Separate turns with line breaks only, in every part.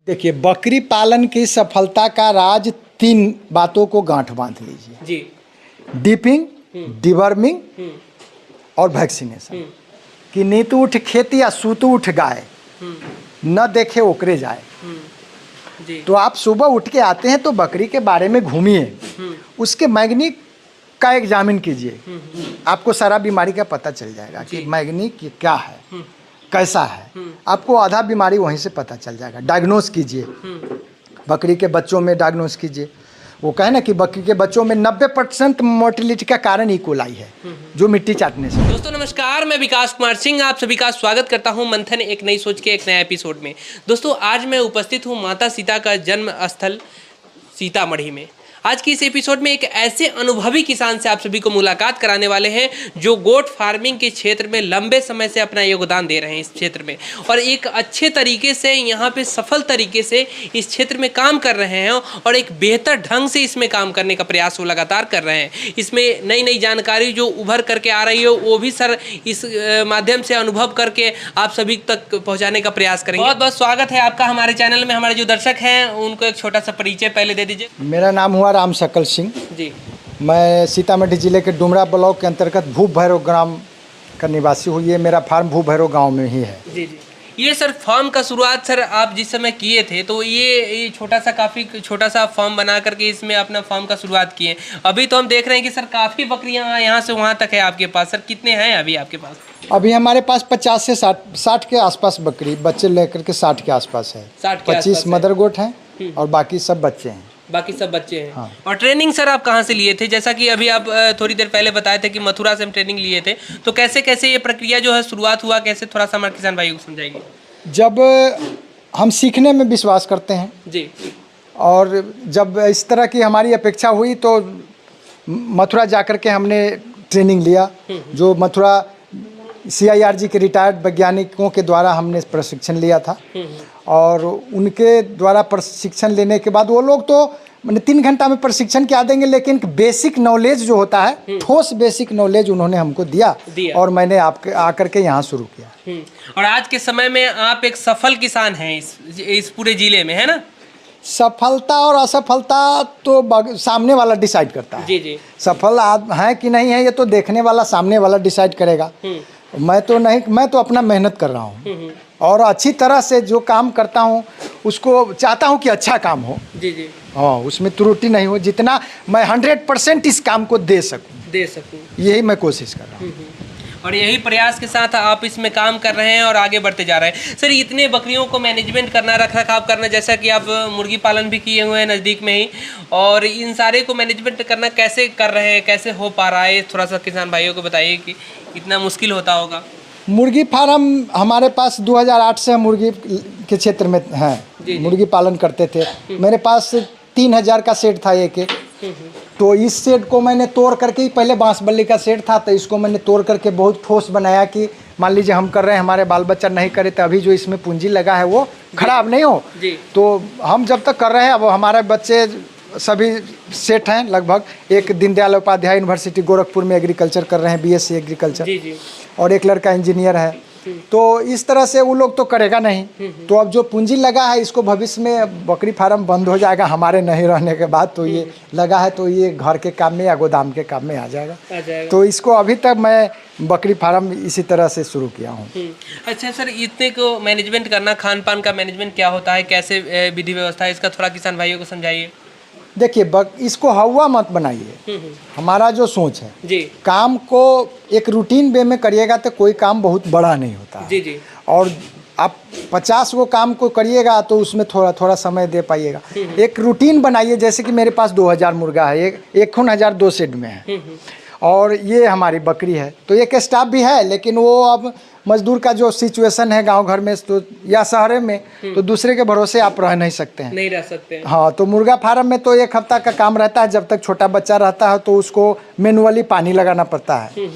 देखिए, बकरी पालन की सफलता का राज 3 बातों को गांठ बांध लीजिए
जी।
डीपिंग, डिवर्मिंग और वैक्सीनेशन। कि नीतू उठ खेती या सूतू उठ गाय, न देखे ओकरे जाए।
जी।
तो आप सुबह उठ के आते हैं तो बकरी के बारे में घूमिए, उसके मैग्निक का एग्जामिन कीजिए, आपको सारा बीमारी का पता चल जाएगा कि मैग्निक क्या है, कैसा है। आपको आधा बीमारी वहीं से पता चल जाएगा। डायग्नोस कीजिए, बकरी के बच्चों में डायग्नोस कीजिए। वो कहे ना कि बकरी के बच्चों में 90% मोर्टेलिटी का कारण इकोलाई है, जो मिट्टी चाटने से।
दोस्तों नमस्कार, मैं विकास कुमार सिंह आप सभी का स्वागत करता हूं मंथन एक नई सोच के एक नया एपिसोड में। दोस्तों आज मैं उपस्थित हूं माता सीता का जन्म स्थल सीतामढ़ी में। आज की इस एपिसोड में एक ऐसे अनुभवी किसान से आप सभी को मुलाकात कराने वाले हैं जो गोट फार्मिंग के क्षेत्र में लंबे समय से अपना योगदान दे रहे हैं इस क्षेत्र में, और एक अच्छे तरीके से यहाँ पे सफल तरीके से इस क्षेत्र में काम कर रहे हैं और एक बेहतर ढंग से इसमें काम करने का प्रयास वो लगातार कर रहे हैं। इसमें नई नई जानकारी जो उभर करके आ रही हो वो भी सर इस माध्यम से अनुभव करके आप सभी तक पहुँचाने का प्रयास करेंगे। बहुत बहुत स्वागत है आपका हमारे चैनल में। हमारे जो दर्शक हैं उनको एक छोटा सा परिचय पहले दे दीजिए।
मेरा नाम हुआ राम सकल सिंह
जी।
मैं सीतामढ़ी जिले के डुमरा ब्लॉक के अंतर्गत भूप भैरव ग्राम का निवासी हूँ। ये मेरा फार्म भूप भैरव गाँव में ही है।
जी जी। ये सर फार्म का शुरुआत सर आप जिस समय किए थे तो ये छोटा सा काफ़ी छोटा सा फार्म बना करके इसमें अपना फार्म का शुरुआत किए। अभी तो हम देख रहे हैं कि सर काफ़ी बकरियां यहाँ से वहाँ तक है आपके पास। सर कितने हैं अभी आपके पास?
अभी हमारे पास 50 से 60 के आसपास बकरी, बच्चे लेकर के 60 के आसपास है। 25 मदर गोट हैं और बाकी सब बच्चे हैं।
बाकी सब बच्चे हैं।
हाँ।
और ट्रेनिंग सर आप कहाँ से लिए थे? जैसा कि अभी आप थोड़ी देर पहले बताए थे कि मथुरा से हम ट्रेनिंग लिए थे, तो कैसे कैसे ये प्रक्रिया जो है शुरुआत हुआ, कैसे थोड़ा सा हमारे किसान भाइयों को समझाइए।
जब हम सीखने में विश्वास करते हैं
जी,
और जब इस तरह की हमारी अपेक्षा हुई तो मथुरा जाकर के हमने ट्रेनिंग लिया। जो मथुरा CIRG के रिटायर्ड वैज्ञानिकों के द्वारा हमने प्रशिक्षण लिया था, और उनके द्वारा प्रशिक्षण लेने के बाद वो लोग तो मैंने 3 घंटा में प्रशिक्षण क्या देंगे, लेकिन बेसिक नॉलेज जो होता है, ठोस बेसिक नॉलेज उन्होंने हमको दिया और मैंने आपके आकर के यहाँ शुरू किया।
और आज के समय में आप एक सफल किसान हैं इस पूरे जिले में, है ना?
सफलता और असफलता तो सामने वाला डिसाइड करता है।
जी जी।
सफल है कि नहीं है ये तो देखने वाला सामने वाला डिसाइड करेगा। मैं तो नहीं, मैं तो अपना मेहनत कर रहा हूँ और अच्छी तरह से जो काम करता हूँ उसको चाहता हूँ कि अच्छा काम हो।
जी जी।
हाँ, उसमें त्रुटि नहीं हो, जितना मैं 100% इस काम को दे सकूँ यही मैं कोशिश कर रहा हूँ।
और यही प्रयास के साथ आप इसमें काम कर रहे हैं और आगे बढ़ते जा रहे हैं। सर इतने बकरियों को मैनेजमेंट करना, रख रखाव करना, जैसा कि आप मुर्गी पालन भी किए हुए हैं नज़दीक में ही, और इन सारे को मैनेजमेंट करना कैसे कर रहे हैं, कैसे हो पा रहा है, थोड़ा सा किसान भाइयों को बताइए कि इतना मुश्किल होता होगा।
मुर्गी फार्म हमारे पास 2008 से मुर्गी के क्षेत्र में हैं, मुर्गी पालन करते थे। मेरे पास 3000 का शेड था एक। तो इस शेड को मैंने तोड़ करके ही, पहले बांस बल्ली का शेड था तो इसको मैंने तोड़ करके बहुत ठोस बनाया कि मान लीजिए हम कर रहे हैं, हमारे बाल बच्चा नहीं करे तो अभी जो इसमें पूंजी लगा है वो खराब नहीं हो। तो हम जब तक कर रहे हैं, अब हमारे बच्चे सभी सेट हैं लगभग। एक दीनदयाल उपाध्याय यूनिवर्सिटी गोरखपुर में एग्रीकल्चर कर रहे हैं, BSc एग्रीकल्चर, और एक लड़का इंजीनियर है। तो इस तरह से वो लोग तो करेगा नहीं। तो अब जो पूंजी लगा है इसको भविष्य में बकरी फार्म बंद हो जाएगा हमारे नहीं रहने के बाद, तो ये लगा है तो ये घर के काम में या गोदाम के काम में आ जाएगा। तो इसको अभी तक मैं बकरी फार्म इसी तरह से शुरू किया हूँ।
अच्छा सर, इतने को मैनेजमेंट करना, खान पान का मैनेजमेंट क्या होता है, कैसे विधि व्यवस्था है, इसका थोड़ा किसान भाइयों को समझाइए।
देखिए, इसको हवा मत बनाइए। हमारा जो सोच है
जी,
काम को एक रूटीन वे में करिएगा तो कोई काम बहुत बड़ा नहीं होता है।
जी जी।
और आप 50 वो काम को करिएगा तो उसमें थोड़ा थोड़ा समय दे पाइएगा। एक रूटीन बनाइए, जैसे कि मेरे पास 2000 मुर्गा है, एक 1002 शेड में है, और ये हमारी बकरी है। तो एक स्टाफ भी है, लेकिन वो अब मजदूर का जो सिचुएशन है गांव घर में तो या शहर में, तो दूसरे के भरोसे आप रह नहीं सकते हैं,
नहीं रह सकते हैं।
हाँ, तो मुर्गा फार्म में तो 1 हफ्ता का काम रहता है। जब तक छोटा बच्चा रहता है तो उसको मैनुअली पानी लगाना पड़ता है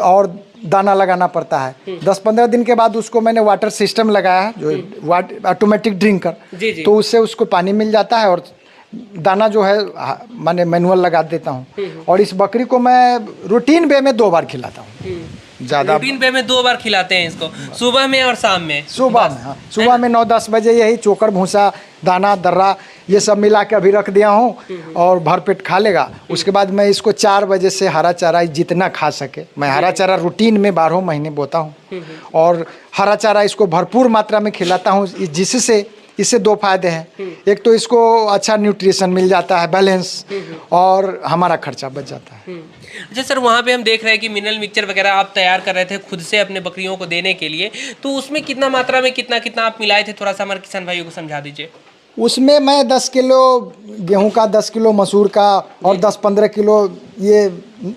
और दाना लगाना पड़ता है। 10-15 दिन के बाद उसको मैंने वाटर सिस्टम लगाया है, जो ऑटोमेटिक ड्रिंकर, तो उससे उसको पानी मिल जाता है और दाना जो है मैंने मैनुअल लगा देता हूँ। और इस बकरी को मैं रूटीन वे में 2 बार खिलाता हूँ। ज़्यादा
रूटीन पे में 2 बार खिलाते हैं इसको, सुबह में और शाम में।
सुबह में, हाँ सुबह में 9-10 बजे यही चोकर भूसा दाना दर्रा ये सब मिला के अभी रख दिया हूँ और भरपेट खा लेगा। उसके बाद मैं इसको 4 बजे से हरा चारा जितना खा सके, मैं हरा चारा रूटीन में 12 महीने बोता हूँ और हरा चारा इसको भरपूर मात्रा में खिलाता हूँ, जिससे इससे 2 फायदे हैं। एक तो इसको अच्छा न्यूट्रिशन मिल जाता है, बैलेंस, और हमारा खर्चा बच जाता है।
अच्छा सर, वहाँ पे हम देख रहे हैं कि मिनरल मिक्सचर वगैरह आप तैयार कर रहे थे खुद से अपने बकरियों को देने के लिए, तो उसमें कितना मात्रा में कितना आप मिलाए थे, थोड़ा सा हमारे किसान भाइयों को समझा दीजिए।
उसमें मैं 10 किलो गेहूं का, 10 किलो मसूर का और 10-15 किलो ये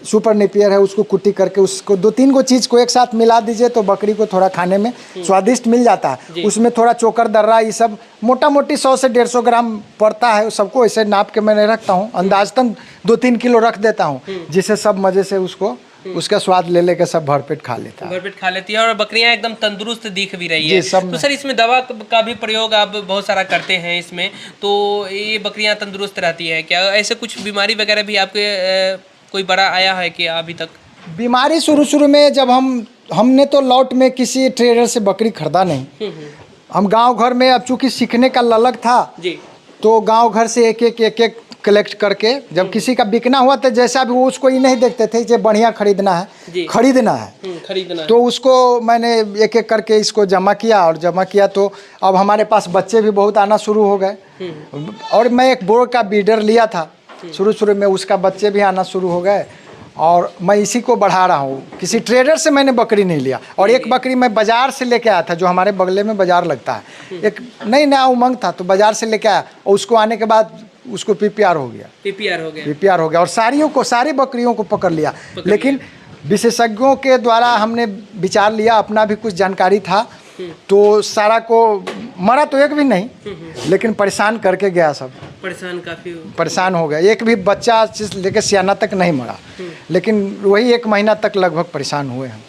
सुपर नेपियर है, उसको कुट्टी करके उसको 2-3 को चीज़ को एक साथ मिला दीजिए तो बकरी को थोड़ा खाने में स्वादिष्ट मिल जाता है। उसमें थोड़ा चोकर दर्रा ये सब मोटा मोटी 100 से 150 ग्राम पड़ता है। सबको ऐसे नाप के मैंने रखता हूँ, अंदाजतन 2-3 किलो रख देता हूँ, जिससे सब मज़े से उसको उसका स्वाद ले लेकर सब भरपेट खा लेता है।
भरपेट खा लेती है और बकरियां एकदम तंदुरुस्त दिख भी रही है।
सब
तो सर इसमें दवा का भी प्रयोग आप बहुत सारा करते हैं इसमें, तो ये बकरियां तंदुरुस्त रहती है क्या? ऐसे कुछ बीमारी वगैरह भी आपके कोई बड़ा आया है कि अभी तक?
बीमारी शुरू में जब हमने तो लॉट में किसी ट्रेडर से बकरी खरीदा नहीं, हम गांव घर में, अब चूंकि सीखने का ललक था
जी,
तो गांव घर से एक कलेक्ट करके जब किसी का बिकना हुआ तो जैसा भी वो उसको ये नहीं देखते थे कि बढ़िया खरीदना है, खरीदना तो उसको मैंने एक करके इसको जमा किया तो अब हमारे पास बच्चे भी बहुत आना शुरू हो गए। और मैं एक बोर का बीडर लिया था शुरू में, उसका बच्चे भी आना शुरू हो गए और मैं इसी को बढ़ा रहा हूँ। किसी ट्रेडर से मैंने बकरी नहीं लिया। और एक बकरी मैं बाज़ार से लेके आया था, जो हमारे बगले में बाज़ार लगता है, एक नया उमंग था तो बाज़ार से लेके आया और उसको आने के बाद उसको पीपीआर हो गया और सारी बकरियों को पकड़ लिया। लेकिन विशेषज्ञों के द्वारा हमने विचार लिया, अपना भी कुछ जानकारी था, तो सारा को मरा तो एक भी नहीं, लेकिन परेशान करके गया सब। परेशान हो गया। एक भी बच्चा लेके सियाना तक नहीं मरा, लेकिन वही 1 महीना तक लगभग परेशान हुए हम।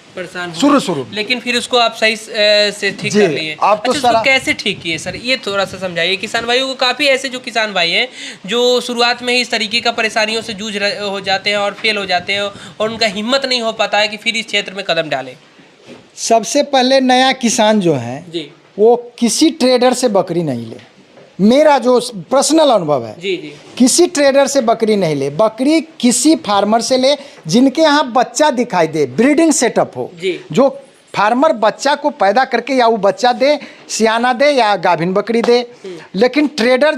शुरू
लेकिन फिर उसको आप सही से ठीक कर लिए।
आप तो
अच्छा, कैसे ठीक किए सर, ये थोड़ा सा समझाइए किसान भाइयों को। काफ़ी ऐसे जो किसान भाई हैं जो शुरुआत में ही इस तरीके का परेशानियों से जूझ हो जाते हैं और फेल हो जाते हैं और उनका हिम्मत नहीं हो पाता है कि फिर इस क्षेत्र में कदम डालें।
सबसे पहले नया किसान जो है
जी,
वो किसी ट्रेडर से बकरी नहीं ले। मेरा जो पर्सनल अनुभव है,
जी,
किसी ट्रेडर से बकरी नहीं ले, बकरी किसी फार्मर से ले जिनके यहाँ बच्चा दिखाई दे, ब्रीडिंग सेटअप हो, जो फार्मर बच्चा को पैदा करके या वो बच्चा दे, सियाना दे या गाभिन बकरी दे। लेकिन ट्रेडर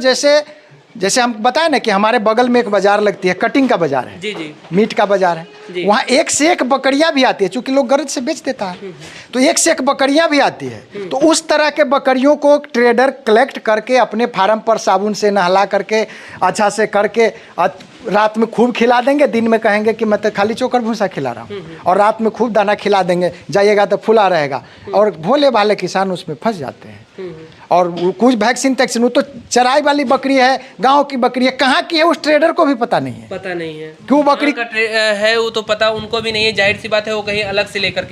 जैसे हम बताएं ना कि हमारे बगल में एक बाजार लगती है, कटिंग का बाजार है,
जी,
मीट का बाजार है, वहाँ एक से एक बकरियां भी आती है, चूंकि लोग गरज से बेच देता है तो एक से एक बकरियां भी आती है। तो उस तरह के बकरियों को ट्रेडर कलेक्ट करके अपने फार्म पर साबुन से नहला करके अच्छा से करके रात में खूब खिला देंगे, दिन में कहेंगे कि मैं तो खाली चोकर भूसा खिला रहा हूँ, और रात में खूब दाना खिला देंगे, जाइएगा तो फुला रहेगा। और भोले भाले किसान उसमें फंस जाते हैं। और कुछ वैक्सीन वो तो चराई वाली बकरी है, गांव की बकरी है, कहाँ की है उस ट्रेडर को भी पता नहीं है क्यों बकरी
का है वो तो पता उनको भी नहीं है। जाहिर सी बात है वो कहीं अलग से लेकर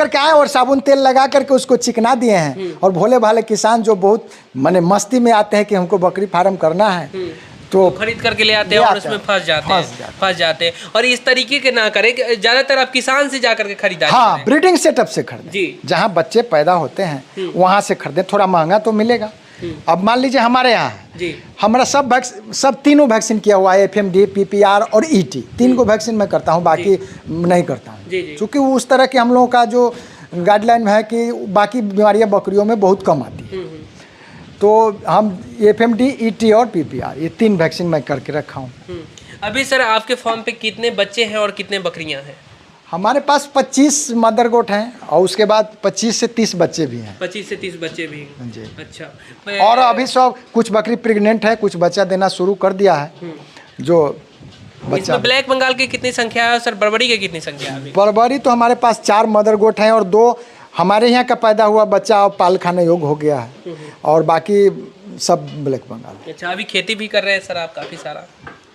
के आए और साबुन
तेल लगा करके उसको चिकना दिए हैं। और भोले भाले किसान जो बहुत माने मस्ती में आते हैं कि हमको बकरी फार्म करना है, तो
खरीद करके ले आते हैं और उसमें फंस जाते हैं। और इस तरीके के ना करें, ज्यादातर आप किसान से जाकर के खरीदारी
करें। ब्रीडिंग सेटअप से खरीदें, जहाँ बच्चे पैदा होते हैं वहाँ से खरीदें, थोड़ा महंगा तो मिलेगा। अब मान लीजिए हमारे यहाँ है, हमारा सब तीनों वैक्सीन किया हुआ है, FMD, PPR और ET, 3 को वैक्सीन मैं करता हूँ, बाकी नहीं करता हूँ, क्योंकि उस तरह के हम लोगों का जो गाइडलाइन है कि बाकी बीमारियाँ बकरियों में बहुत कम आती है। तो हम FMD, ET और PPR ये 3 वैक्सीन मैं करके रखा हूँ।
अभी सर आपके फार्म पे कितने बच्चे हैं और कितने बकरियां हैं?
हमारे पास 25 मदर गोट हैं और उसके बाद 25 से 30 बच्चे भी हैं।
25 से 30 बच्चे भी हैं
जी।
अच्छा।
और अभी सब कुछ बकरी प्रेग्नेंट है, कुछ बच्चा देना शुरू कर दिया है। जो बच्चा
इसमें ब्लैक बंगाल की कितनी संख्या है सर, बर्बरी की कितनी संख्या है?
बर्बरी तो हमारे पास 4 मदर गोट हैं और 2 हमारे यहाँ का पैदा हुआ बच्चा और पाल खाने योग्य हो गया है, और बाकी सब ब्लैक बंगाल।
अच्छा, अभी खेती भी कर रहे हैं सर आप काफ़ी सारा?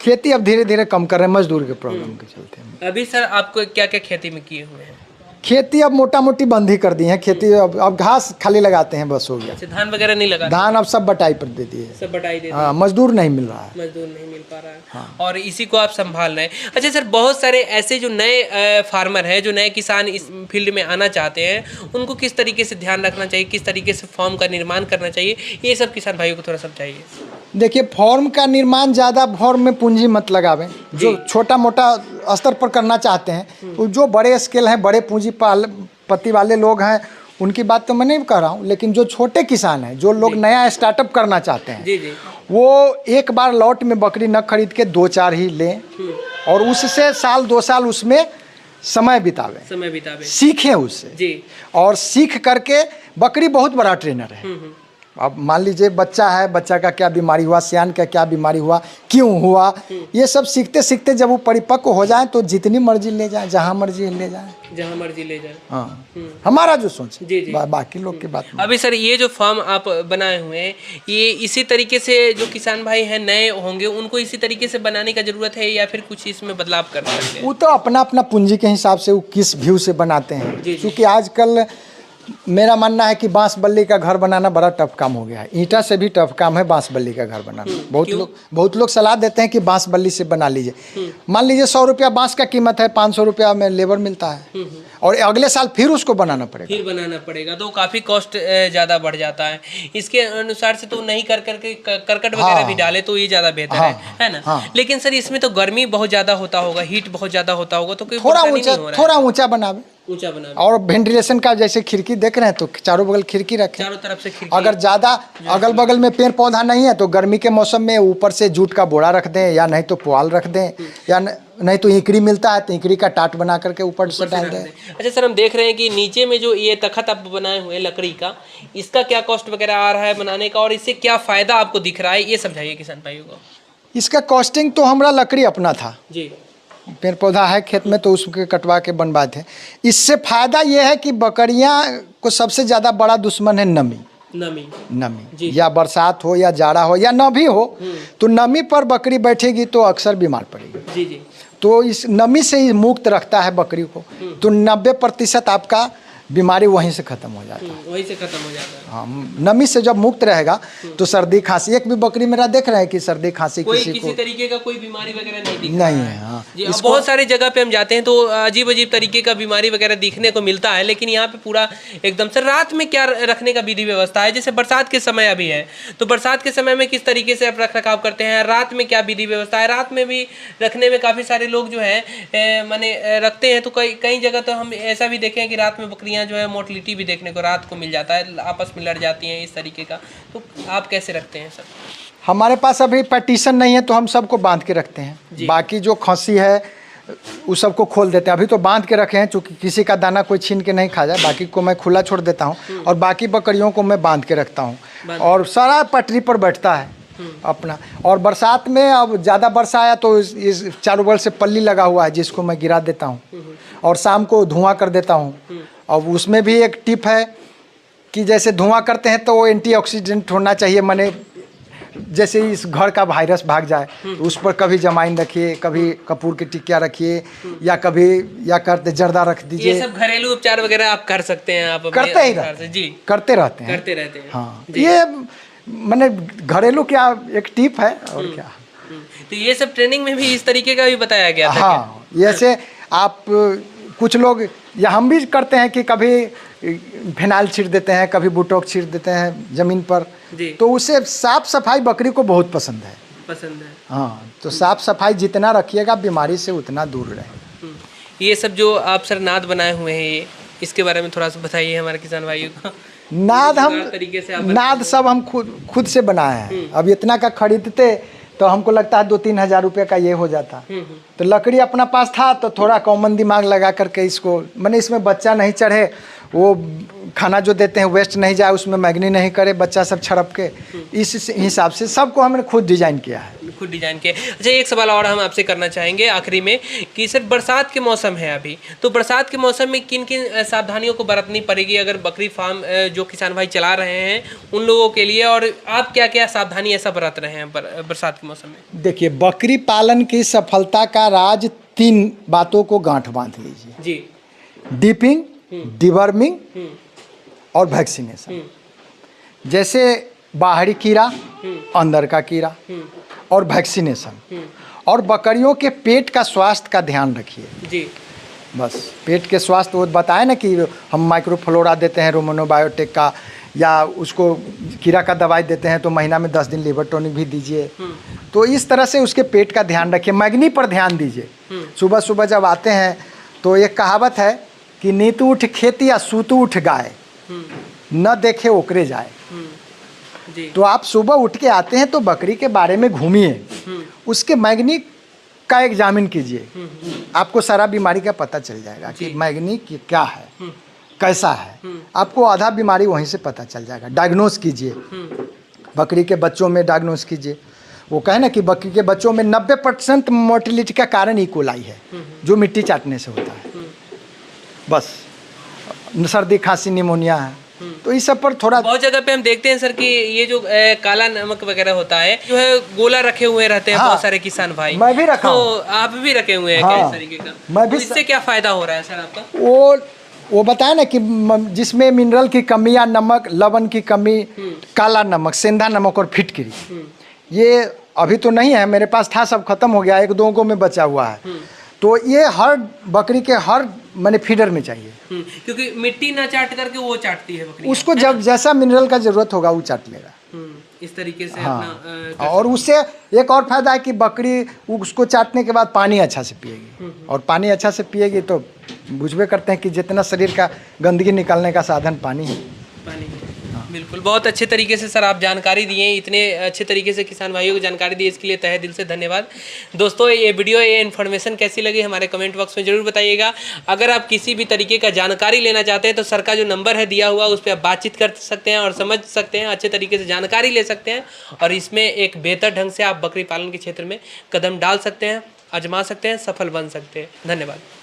खेती अब धीरे धीरे कम कर रहे हैं, मजदूर के प्रॉब्लम के चलते।
अभी सर आपको क्या क्या खेती में किए हुए हैं?
खेती अब मोटा मोटी बंद ही कर दी है। खेती अब घास खाली लगाते हैं, बस हो गया।
अच्छा, धान वगैरह नहीं लगा?
धान अब सब बटाई पर दे दिए,
सब बटाई दे
हाँ, मजदूर नहीं मिल रहा है।
मजदूर नहीं मिल पा रहा है। हाँ। और इसी को आप संभाल रहे हैं। अच्छा सर, बहुत सारे ऐसे जो नए फार्मर हैं, जो नए किसान इस फील्ड में आना चाहते हैं, उनको किस तरीके से ध्यान रखना चाहिए, किस तरीके से फॉर्म का निर्माण करना चाहिए, ये सब किसान भाइयों को थोड़ा समझाइए।
देखिए, फॉर्म का निर्माण ज़्यादा फॉर्म में पूंजी मत लगावें। जो छोटा मोटा स्तर पर करना चाहते हैं, वो जो बड़े स्केल हैं, बड़े पूंजीपति वाले लोग हैं, उनकी बात तो मैं नहीं कर रहा हूँ। लेकिन जो छोटे किसान हैं, जो लोग नया स्टार्टअप करना चाहते हैं,
जी,
वो एक बार लॉट में बकरी न खरीद के 2-4 ही लें और उससे साल 2 साल उसमें समय बितावें, सीखें उससे जी। और सीख करके, बकरी बहुत बड़ा ट्रेनर है। अब मान लीजिए बच्चा है, बच्चा का क्या बीमारी हुआ, सियान का क्या बीमारी हुआ, क्यों हुआ, ये सब सीखते सीखते जब वो परिपक्व हो जाए तो जितनी मर्जी ले जाए, जहाँ मर्जी ले जाए। हाँ, हमारा जो सोच जी। बाकी लोग की बात नहीं।
अभी सर, ये जो फार्म आप बनाए हुए हैं, ये इसी तरीके से जो किसान भाई हैं नए होंगे, उनको इसी तरीके से बनाने का जरूरत है या फिर कुछ इसमें बदलाव कर सकते हैं?
वो तो अपना अपना पूंजी के हिसाब से वो किस व्यू से बनाते हैं, क्योंकि आजकल मेरा मानना है कि बांस बल्ली का घर बनाना बड़ा टफ काम हो गया है। ईंटा से भी टफ काम है बांस बल्ली का घर बनाना। बहुत लोग सलाह देते हैं कि बांस बल्ली से बना लीजिए। मान लीजिए 100 रुपया बांस का कीमत है, 500 रुपया में लेबर मिलता है और अगले साल फिर उसको बनाना पड़ेगा, तो काफ़ी कॉस्ट ज़्यादा बढ़ जाता है। इसके अनुसार से तो नहीं करके करकट वगैरह भी डाले तो ये ज़्यादा बेहतर है ना। लेकिन सर, इसमें तो गर्मी बहुत ज़्यादा होता होगा, हीट बहुत ज़्यादा होता होगा, तो थोड़ा ऊंचा बनावे और वेंटिलेशन का, जैसे खिड़की देख रहे हैं तो चारों बगल खिड़की रखें,
चारों तरफ से खिड़की।
अगर ज़्यादा अगल बगल में पेड़ पौधा नहीं है तो गर्मी के मौसम में ऊपर से जूट का बोरा रख दें, या नहीं तो पुआल रख दें, या नहीं तो इकड़ी मिलता है तो इकड़ी का टाट बना करके ऊपर से डाल दें।
अच्छा सर, हम देख रहे हैं कि नीचे में जो ये तखत आप बनाए हुए हैं लकड़ी का, इसका क्या कॉस्ट वगैरह आ रहा है बनाने का, और इससे क्या फ़ायदा आपको दिख रहा है, ये समझाइए किसान भाइयों को।
इसका कॉस्टिंग तो हमारा लकड़ी अपना था
जी,
पेड़ पौधा है खेत में तो उसके कटवा के बनवाए थे। इससे फायदा ये है कि बकरियां को सबसे ज़्यादा बड़ा दुश्मन है नमी, या बरसात हो या जाड़ा हो या न भी हो, तो नमी पर बकरी बैठेगी तो अक्सर बीमार पड़ेगी।
जी।
तो इस नमी से ही मुक्त रखता है बकरी को, तो 90% आपका बीमारी वहीं से खत्म हो जाता है। हाँ, नमी से जब मुक्त रहेगा तो सर्दी खांसी, एक भी बकरी मेरा देख रहे हैं कि सर्दी खांसी
किसी तरीके का कोई बीमारी वगैरह
नहीं है। हाँ,
बहुत सारी जगह पे हम जाते हैं तो अजीब अजीब तरीके का बीमारी वगैरह दिखने को मिलता है, लेकिन यहाँ पे पूरा एकदम से। रात में क्या रखने का विधि व्यवस्था है? जैसे बरसात के समय अभी है, तो बरसात के समय में किस तरीके से आप रख रखाव करते हैं? रात में क्या विधि व्यवस्था है? रात में भी रखने में काफ़ी सारे लोग जो है माने रखते हैं, तो कई जगह तो हम ऐसा भी देखें कि रात में बकरियाँ जो है मोर्टलिटी भी देखने को रात को मिल जाता है, आपस में लड़ जाती हैं, इस तरीके का। तो आप कैसे रखते हैं सर?
हमारे पास अभी पार्टीशन नहीं है तो हम सबको बांध के रखते हैं। बाकी जो खस्सी है उस सबको खोल देते हैं। अभी तो बांध के रखे हैं चूँकि किसी का दाना कोई छीन के नहीं खा जाए, बाकी को मैं खुला छोड़ देता हूँ और बाकी बकरियों को मैं बांध के रखता हूँ और सारा पटरी पर बैठता है अपना। और बरसात में अब ज़्यादा बरसा आया तो इस चारों बगल से पल्ली लगा हुआ है जिसको मैं गिरा देता हूँ और शाम को धुआं कर देता हूँ। और उसमें भी एक टिप है कि जैसे धुआं करते हैं तो वो एंटीऑक्सीडेंट होना चाहिए, माने जैसे इस घर का वायरस भाग जाए तो उस पर कभी जमाइन रखिए, कभी कपूर की टिकिया रखिए, या कभी या करते जर्दा रख दीजिए।
ये सब घरेलू उपचार वगैरह आप कर सकते हैं, आप
करते रहते हैं। हाँ, ये मैंने घरेलू क्या एक टिप है और क्या।
तो ये सब ट्रेनिंग में भी इस तरीके का भी बताया गया था।
हाँ, जैसे आप कुछ लोग या हम भी करते हैं कि कभी फिनाइल छीट देते हैं, कभी बुटोक छीट देते हैं ज़मीन पर, तो उससे साफ सफाई बकरी को बहुत पसंद है। हाँ, तो साफ सफाई जितना रखिएगा बीमारी से उतना दूर रहे।
ये सब जो आप सर नाद बनाए हुए हैं, ये इसके बारे में थोड़ा सा बताइए हमारे किसान भाइयों को।
नाद सब हम खुद से बनाए हैं। अब इतना का खरीदते तो हमको लगता है 2-3 हज़ार रुपये का ये हो जाता। तो लकड़ी अपना पास था तो थोड़ा कॉमन दिमाग लगा करके इसको, मैंने इसमें बच्चा नहीं चढ़े, वो खाना जो देते हैं वेस्ट नहीं जाए, उसमें मैगनी नहीं करे बच्चा सब छड़प के, इस हिसाब से सबको हमने खुद डिजाइन किया है। अच्छा, एक सवाल और हम आपसे करना चाहेंगे आखिरी में कि सर बरसात के मौसम है अभी, तो बरसात के मौसम में किन किन सावधानियों को बरतनी पड़ेगी अगर बकरी फार्म जो किसान भाई चला रहे हैं उन लोगों के लिए, और आप क्या क्या सावधानी ऐसा बरत रहे हैं बरसात के मौसम में? देखिए, बकरी पालन की सफलता का राज 3 बातों को गांठ बांध लीजिए जी। डिपिंग, डिवर्मिंग और वैक्सीनेशन। जैसे बाहरी कीड़ा, अंदर का कीड़ा और वैक्सीनेशन। और बकरियों के पेट का स्वास्थ्य का ध्यान रखिए
जी।
बस पेट के स्वास्थ्य, वो बताए ना कि हम माइक्रोफ्लोरा देते हैं रोमनो बायोटेक का, या उसको कीड़ा का दवाई देते हैं तो महीना में 10 दिन लिवर टॉनिक भी दीजिए। तो इस तरह से उसके पेट का ध्यान रखिए। मैग्नी पर ध्यान दीजिए। सुबह सुबह जब आते हैं तो एक कहावत है कि नीतू उठ खेती या सूतू उठ गाय, न देखे ओकरे जाए।
जी।
तो आप सुबह उठ के आते हैं तो बकरी के बारे में घूमिए, उसके मैग्नी का एग्जामिन कीजिए, आपको सारा बीमारी का पता चल जाएगा कि मैग्नी क्या है, कैसा है। आपको आधा बीमारी वहीं से पता चल जाएगा। डायग्नोस कीजिए, बकरी के बच्चों में डायग्नोस कीजिए। वो कहे ना कि बकरी के बच्चों में 90% मोर्टेलिटी का कारण इकोलाई है, जो मिट्टी चाटने से होता है। बस सर्दी खांसी निमोनिया है, तो इस सब पर थोड़ा
बहुत जगह पे हम देखते हैं सर कि ये जो काला नमक वगैरह होता है, जो है गोला रखे हुए रहते हैं।
हाँ,
बहुत सारे किसान भाई,
मैं भी रखा
तो आप भी रखे हुए हैं।
हाँ,
क्या इस तरीके का?
मैं भी
तो इससे क्या फायदा हो रहा है सर आपका?
वो बताया ना कि जिसमें मिनरल की कमी या नमक लवण की कमी, काला नमक, सेंधा नमक और फिटकरी, ये अभी तो नहीं है मेरे पास, था सब खत्म हो गया, 1-2 को में बचा हुआ है। तो ये हर बकरी के हर मैंने फीडर में चाहिए,
क्योंकि मिट्टी ना चाट करके वो चाटती है बकरी,
उसको जब जैसा मिनरल का जरूरत होगा वो चाट लेगा।
इस तरीके से
हाँ,
अपना
और उससे एक और फायदा है कि बकरी उसको चाटने के बाद पानी अच्छा से पिएगी, और पानी अच्छा से पिएगी तो बुझबे करते हैं कि जितना शरीर का गंदगी निकालने का साधन पानी है।
पानी है। बिल्कुल, बहुत अच्छे तरीके से सर आप जानकारी दिए, इतने अच्छे तरीके से किसान भाइयों को जानकारी दी, इसके लिए तहे दिल से धन्यवाद। दोस्तों ये वीडियो, ये इन्फॉर्मेशन कैसी लगी हमारे कमेंट बॉक्स में ज़रूर बताइएगा। अगर आप किसी भी तरीके का जानकारी लेना चाहते हैं तो सर का जो नंबर है दिया हुआ, उस पर आप बातचीत कर सकते हैं और समझ सकते हैं, अच्छे तरीके से जानकारी ले सकते हैं, और इसमें एक बेहतर ढंग से आप बकरी पालन के क्षेत्र में कदम डाल सकते हैं, आजमा सकते हैं, सफल बन सकते हैं। धन्यवाद।